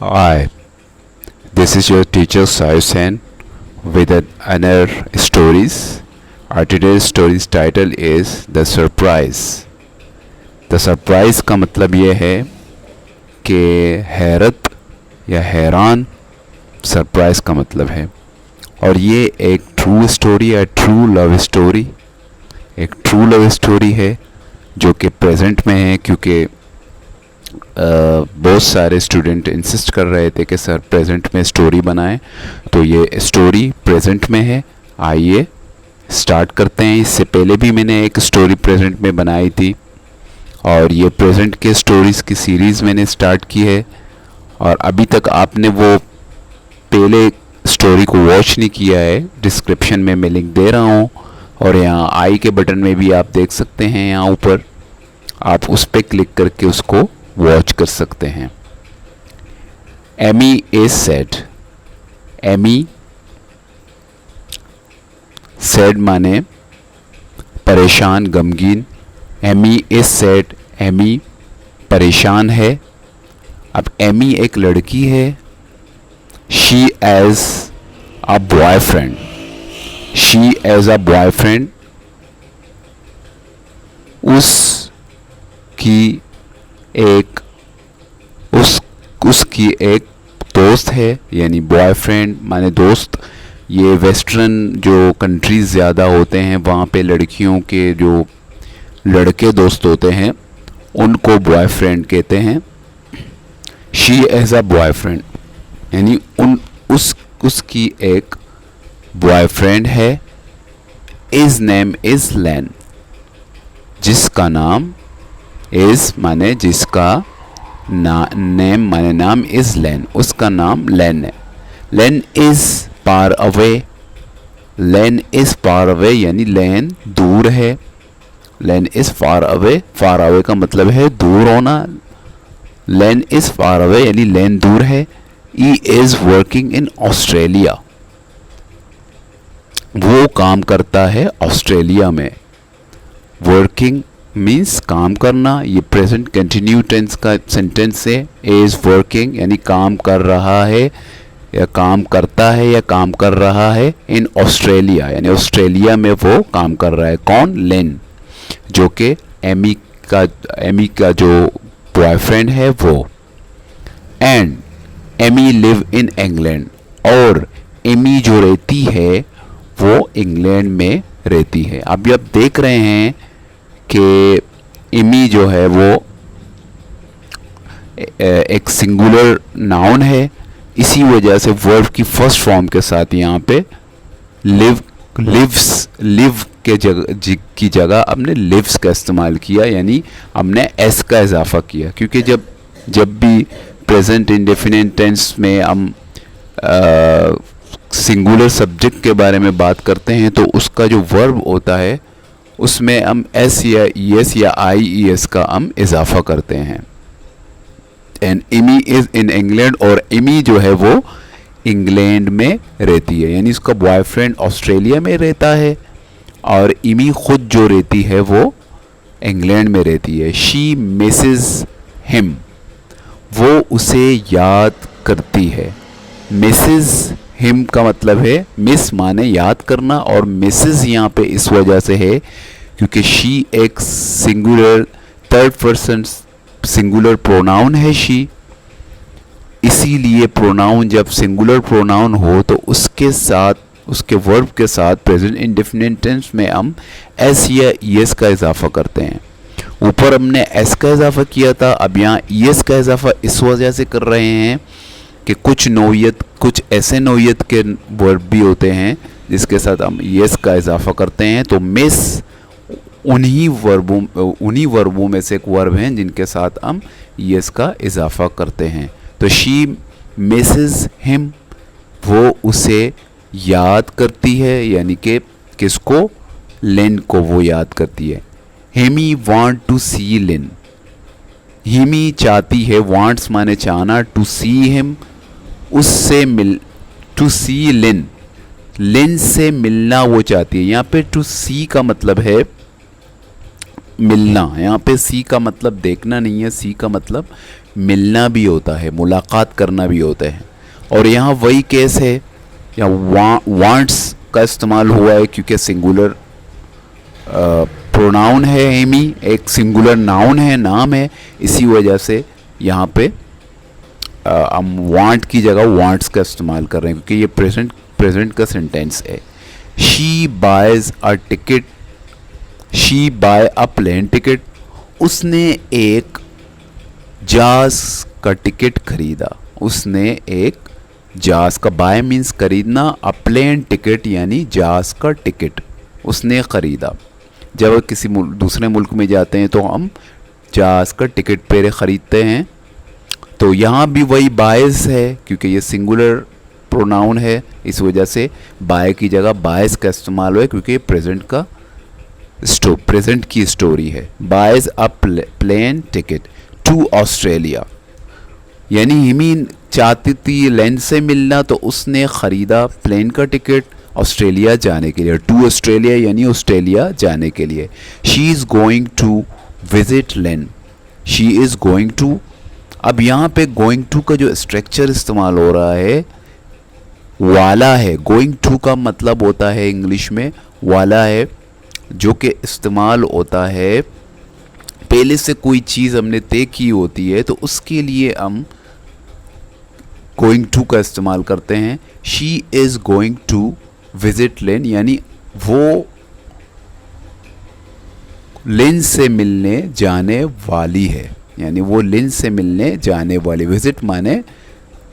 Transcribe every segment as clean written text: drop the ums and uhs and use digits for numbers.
Hi, this is your teacher Sai Sen with another stories. Our today's story's title is The Surprise. The Surprise का मतलब ये है कि हैरत या हैरान सरप्राइज का मतलब है। और ये एक ट्रू स्टोरी है, ट्रू लव स्टोरी। एक ट्रू लव स्टोरी है जो कि प्रेजेंट में है, क्योंकि बहुत सारे स्टूडेंट इंसिस्ट कर रहे थे कि सर प्रेजेंट में स्टोरी बनाएं, तो ये स्टोरी प्रेजेंट में है। आइए स्टार्ट करते हैं। इससे पहले भी मैंने एक स्टोरी प्रेजेंट में बनाई थी और ये प्रेजेंट के स्टोरीज़ की सीरीज़ मैंने स्टार्ट की है। और अभी तक आपने वो पहले स्टोरी को वॉच नहीं किया है, डिस्क्रिप्शन में मैं लिंक दे रहा हूँ और यहाँ आई के बटन में भी आप देख सकते हैं। यहाँ ऊपर आप उस पर क्लिक करके उसको वॉच कर सकते हैं। Amy is sad. Amy sad माने परेशान, गमगीन। एमी इज सैड, एमी परेशान है। अब एमी एक लड़की है। She has a boyfriend, she has a boyfriend. उसकी एक दोस्त है, यानी बॉयफ्रेंड माने दोस्त। ये वेस्टर्न जो कंट्रीज़ ज़्यादा होते हैं वहाँ पे लड़कियों के जो लड़के दोस्त होते हैं उनको बॉयफ्रेंड कहते हैं। शी एज अ बॉयफ्रेंड यानी उसकी एक बॉयफ्रेंड है। इज नेम इज लैन, जिसका नाम इज माने जिसका नेम माने नाम, इज लैन, उसका नाम लैन है। Lan is far away, Lan is far away यानी लैन दूर है। Lan is far away, far away का मतलब है दूर होना। लैन इज फार अवे यानी लैन दूर है। He is working in Australia, वो काम करता है ऑस्ट्रेलिया में। वर्किंग मीन्स काम करना, ये प्रेजेंट कंटिन्यू टेंस का सेंटेंस है। इज वर्किंग यानी काम कर रहा है या काम करता है या काम कर रहा है। इन ऑस्ट्रेलिया यानी ऑस्ट्रेलिया में वो काम कर रहा है। कौन? लेन, जो कि एमी का जो बॉयफ्रेंड है वो। And Amy live in England, और एमी जो रहती है वो इंग्लैंड में रहती है। अभी आप देख रहे हैं कि एमी जो है वो एक सिंगुलर नाउन है, इसी वजह से वर्ब की फर्स्ट फॉर्म के साथ यहाँ पे लिव की जगह हमने लिव्स का इस्तेमाल किया, यानी हमने एस का इजाफा किया। क्योंकि जब भी प्रेजेंट इंडेफिनिट टेंस में हम सिंगुलर सब्जेक्ट के बारे में बात करते हैं तो उसका जो वर्ब होता है उसमें हम एस या ई एस या आई ई एस का हम इजाफा करते हैं। And Amy is in England, और एमी जो है वो इंग्लैंड में रहती है, यानी उसका बॉयफ्रेंड ऑस्ट्रेलिया में रहता है और एमी खुद जो रहती है वो इंग्लैंड में रहती है। शी मिसेस हिम, वो उसे याद करती है। मिसेस हिम का मतलब है मिस माने याद करना, और मिसेस यहाँ पे इस वजह से है क्योंकि शी एक singular third person singular pronoun है शी। इसीलिए प्रोनाउन जब सिंगुलर प्रोनाउन हो तो उसके साथ, उसके वर्ब के साथ प्रेजेंट इंडेफिनिट टेंस में हम एस या ई एस का इजाफा करते हैं। ऊपर हमने एस का इजाफा किया था, अब यहाँ ई एस का इजाफा इस वजह से कर रहे हैं कि कुछ ऐसे नौयत के वर्ब भी होते हैं जिसके साथ हम यस का इजाफा करते हैं। तो मिस उन्हीं वर्बों में से एक वर्ब हैं जिनके साथ हम यस का इजाफा करते हैं। तो शी मिसेस हिम, वो उसे याद करती है, यानी कि किसको? लिन को वो याद करती है। हेमी वांट टू सी लिन, हिमी चाहती है, वांट्स माने चाहना, टू सी हिम उससे मिल, टू सी लिन, लिन से मिलना वो चाहती है। यहाँ पे टू सी का मतलब है मिलना, यहाँ पे सी का मतलब देखना नहीं है, सी का मतलब मिलना भी होता है, मुलाकात करना भी होता है। और यहाँ वही केस है, या वांट्स का इस्तेमाल हुआ है क्योंकि सिंगुलर प्रोनाउन है एमी, एक सिंगुलर नाउन है, नाम है, इसी वजह से यहाँ पे हम वांट की जगह वांट्स का इस्तेमाल कर रहे हैं क्योंकि ये प्रेजेंट का सेंटेंस है। She buys a ticket, she buy a plane ticket, उसने एक जहाज का टिकट खरीदा, उसने एक जहाज का, बाय मीन्स खरीदना, अ प्लेन टिकट यानी जहाज का टिकट उसने खरीदा। जब किसी दूसरे मुल्क में जाते हैं तो हम जहाज का टिकट पहले ख़रीदते हैं। तो यहाँ भी वही बायस है क्योंकि ये सिंगुलर प्रोनाउन है, इस वजह से बाय की जगह बायस का इस्तेमाल हुआ है क्योंकि प्रेजेंट की स्टोरी है। Buys a plane ticket to Australia, यानी हिमी चाहती थी लेन से मिलना तो उसने ख़रीदा प्लेन का टिकट ऑस्ट्रेलिया जाने के लिए, टू ऑस्ट्रेलिया यानी ऑस्ट्रेलिया जाने के लिए। She is going to visit Len, she is going to. अब यहाँ पे गोइंग टू का जो स्ट्रक्चर इस्तेमाल हो रहा है वाला है। गोइंग टू का मतलब होता है इंग्लिश में वाला है, जो कि इस्तेमाल होता है पहले से कोई चीज़ हमने तय की होती है तो उसके लिए हम गोइंग टू का इस्तेमाल करते हैं। She is going to visit Len, यानी वो लिन से मिलने जाने वाली है, यानी वो लिन से मिलने जाने वाली। विजिट माने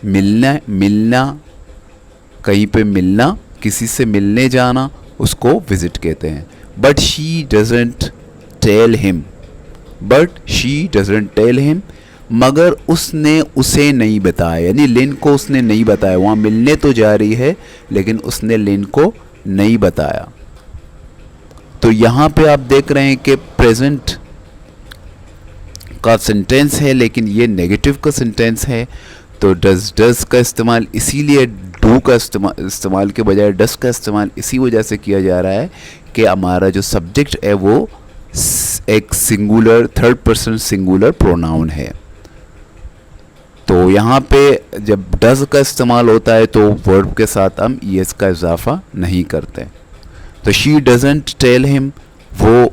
मिलना, मिलना, कहीं पे मिलना, किसी से मिलने जाना, उसको विजिट कहते हैं। But she doesn't tell him, but she doesn't tell him, मगर उसने उसे नहीं बताया, यानी लिन को उसने नहीं बताया। वहाँ मिलने तो जा रही है लेकिन उसने लिन को नहीं बताया। तो यहाँ पे आप देख रहे हैं कि प्रेजेंट का सेंटेंस है लेकिन ये नेगेटिव का सेंटेंस है। तो डज का इस्तेमाल इसीलिए डू का इस्तेमाल के बजाय डस का इस्तेमाल इसी वजह से किया जा रहा है कि हमारा जो सब्जेक्ट है वो एक singular, third person singular pronoun है। तो यहाँ पे जब डज का इस्तेमाल होता है तो वर्ब के साथ हम ईएस का इजाफा नहीं करते। तो शी डजंट टेल हिम, वो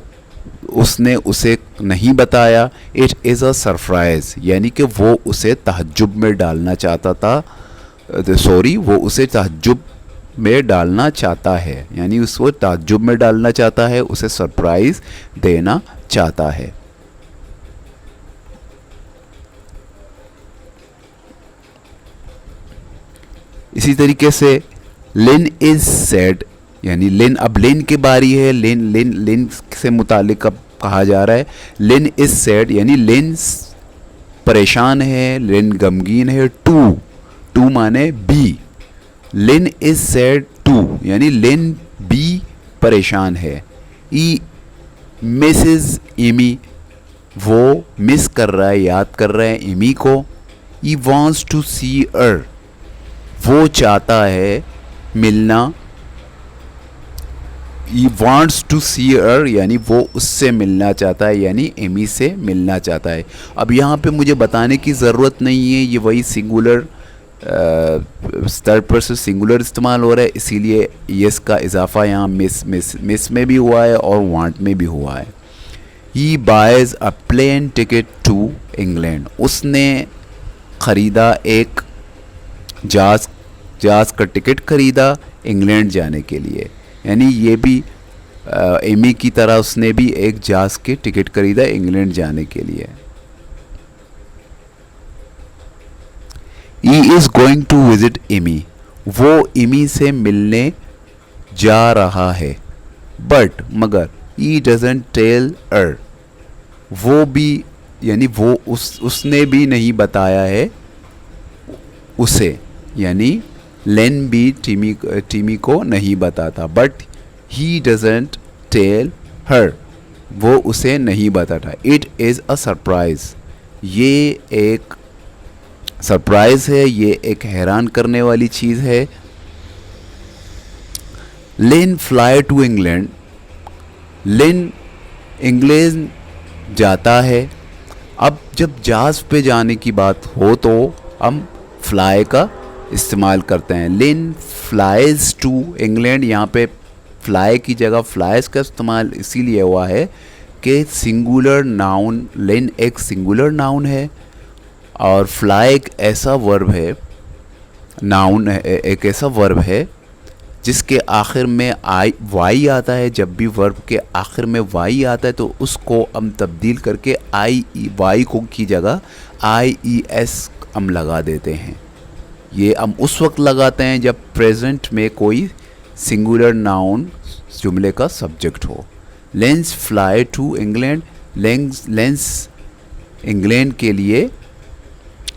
उसने उसे नहीं बताया। इट इज़ अ सरप्राइज, यानी कि वो उसे तहज्जुब में डालना चाहता था, सॉरी वो उसे तहज्जुब में डालना चाहता है, यानी उसको ताज्जुब में डालना चाहता है, उसे सरप्राइज देना चाहता है। इसी तरीके से लिन इज सैड, यानी लिन, अब लिन की बारी है। लिन से मुतालिक अब कहा जा रहा है लिन इज सैड, यानी लिन परेशान है, लिन गमगीन है। टू माने बी, लिन इज सैड टू, यानी लिन बी परेशान है। ई मिसेस एमी, वो मिस कर रहा है, याद कर रहा है एमी को। ई वॉन्ट्स टू सी हर, वो चाहता है मिलना। ई वॉन्ट्स टू सी हर, यानी वो उससे मिलना चाहता है, यानी एमी से मिलना चाहता है। अब यहाँ पे मुझे बताने की ज़रूरत नहीं है, ये वही सिंगुलर थर्ड पर्सन सिंगुलर इस्तेमाल हो रहा है, इसीलिए यस का इजाफा यहाँ मिस में भी हुआ है और वांट में भी हुआ है। He buys a plane ticket to England, उसने ख़रीदा एक जहाज़ का टिकट ख़रीदा इंग्लैंड जाने के लिए, यानी ये भी एमी की तरह उसने भी एक जहाज़ की टिकट ख़रीदा इंग्लैंड जाने के लिए। He is going to visit Amy, वो एमी से मिलने जा रहा है। बट मगर he doesn't tell her, वो भी, यानी वो उसने भी नहीं बताया है उसे, यानी लेन भी टीमी को नहीं बताता। But he doesn't tell her, वो उसे नहीं बताता। It is a surprise, ये एक सरप्राइज है, ये एक हैरान करने वाली चीज़ है। लिन फ्लाई टू इंग्लैंड, लिन जाता है। अब जब जहाज़ पे जाने की बात हो तो हम फ्लाई का इस्तेमाल करते हैं। लिन फ्लाइज टू इंग्लैंड, यहाँ पे फ्लाई की जगह फ्लाइज का इस्तेमाल इसीलिए हुआ है कि सिंगुलर नाउन, लिन एक सिंगुलर नाउन है और फ्लाई एक ऐसा वर्ब है, नाउन एक ऐसा वर्ब है जिसके आखिर में वाई आता है। जब भी वर्ब के आखिर में वाई आता है तो उसको हम तब्दील करके वाई को की जगह IES हम लगा देते हैं। ये हम उस वक्त लगाते हैं जब प्रेजेंट में कोई सिंगुलर नाउन जुमले का सब्जेक्ट हो। Lens fly to England, Lens England के लिए,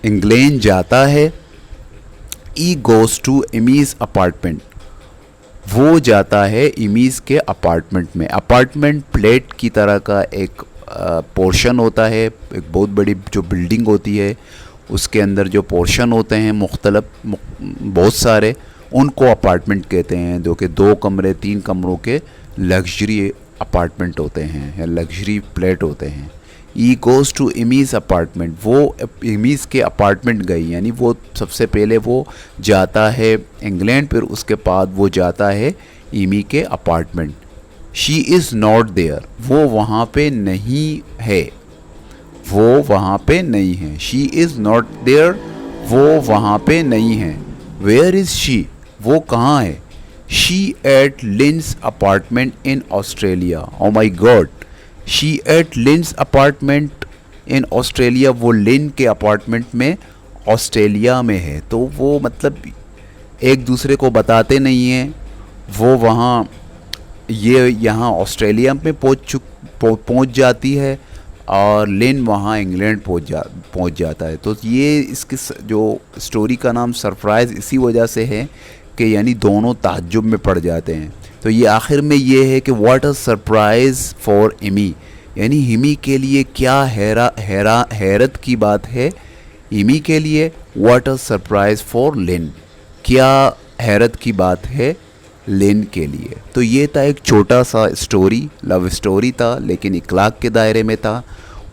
इंग्लैंड जाता है। He goes to Amy's apartment, वो जाता है इमीज के अपार्टमेंट में। अपार्टमेंट फ्लैट की तरह का एक पोर्शन होता है, एक बहुत बड़ी जो बिल्डिंग होती है उसके अंदर जो पोर्शन होते हैं मुख्तलफ बहुत सारे, उनको अपार्टमेंट कहते हैं, जो कि 2 कमरे 3 कमरों के लग्जरी अपार्टमेंट होते हैं या लग्जरी फ्लैट होते हैं। ई गोज़ टू इमीज अपार्टमेंट, वो इमीज के अपार्टमेंट गई, यानी वो सबसे पहले वो जाता है इंग्लैंड, फिर उसके बाद वो जाता है इमी के apartment. She is not there, वो वहाँ पे नहीं है, वो वहाँ पे नहीं है। शी इज़ नॉट देयर, वो वहाँ पे नहीं है। वेयर इज़ शी, वो कहाँ है। She at Lin's apartment in Australia. Oh my god, she at Lin's apartment in Australia, वो लिन के अपार्टमेंट में ऑस्ट्रेलिया में है। तो वो मतलब एक दूसरे को बताते नहीं हैं। वो वहाँ, ये यहाँ ऑस्ट्रेलिया में पहुँच जाती है और लिन वहाँ इंग्लैंड पहुँच जाता है। तो ये इसकी जो स्टोरी का नाम सरप्राइज़ इसी वजह से है कि यानी दोनों ताज्जुब में पड़ जाते हैं। तो ये आखिर में ये है कि what a surprise for Emmy, यानी हिमी के लिए क्या हैरत की बात है। इमी के लिए व्हाट अ सरप्राइज़ फॉर लिन, क्या हैरत की बात है लिन के लिए। तो ये था एक छोटा सा स्टोरी, लव स्टोरी था लेकिन इखलाक के दायरे में था।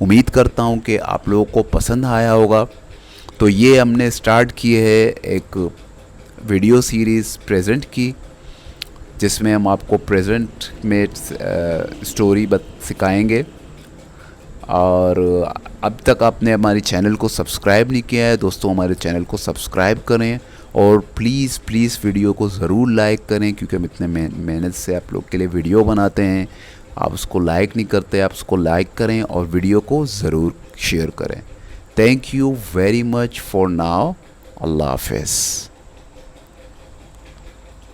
उम्मीद करता हूँ कि आप लोगों को पसंद आया होगा। तो ये हमने स्टार्ट की है एक वीडियो सीरीज़ प्रेजेंट की, जिसमें हम आपको प्रेजेंट में स्टोरी सिखाएंगे। और अब तक आपने हमारे चैनल को सब्सक्राइब नहीं किया है दोस्तों, हमारे चैनल को सब्सक्राइब करें और प्लीज़ वीडियो को ज़रूर लाइक करें, क्योंकि हम इतने मेहनत से आप लोग के लिए वीडियो बनाते हैं, आप उसको लाइक नहीं करते। आप उसको लाइक करें और वीडियो को ज़रूर शेयर करें। Thank you very much for now. अल्लाह हाफ़िज़।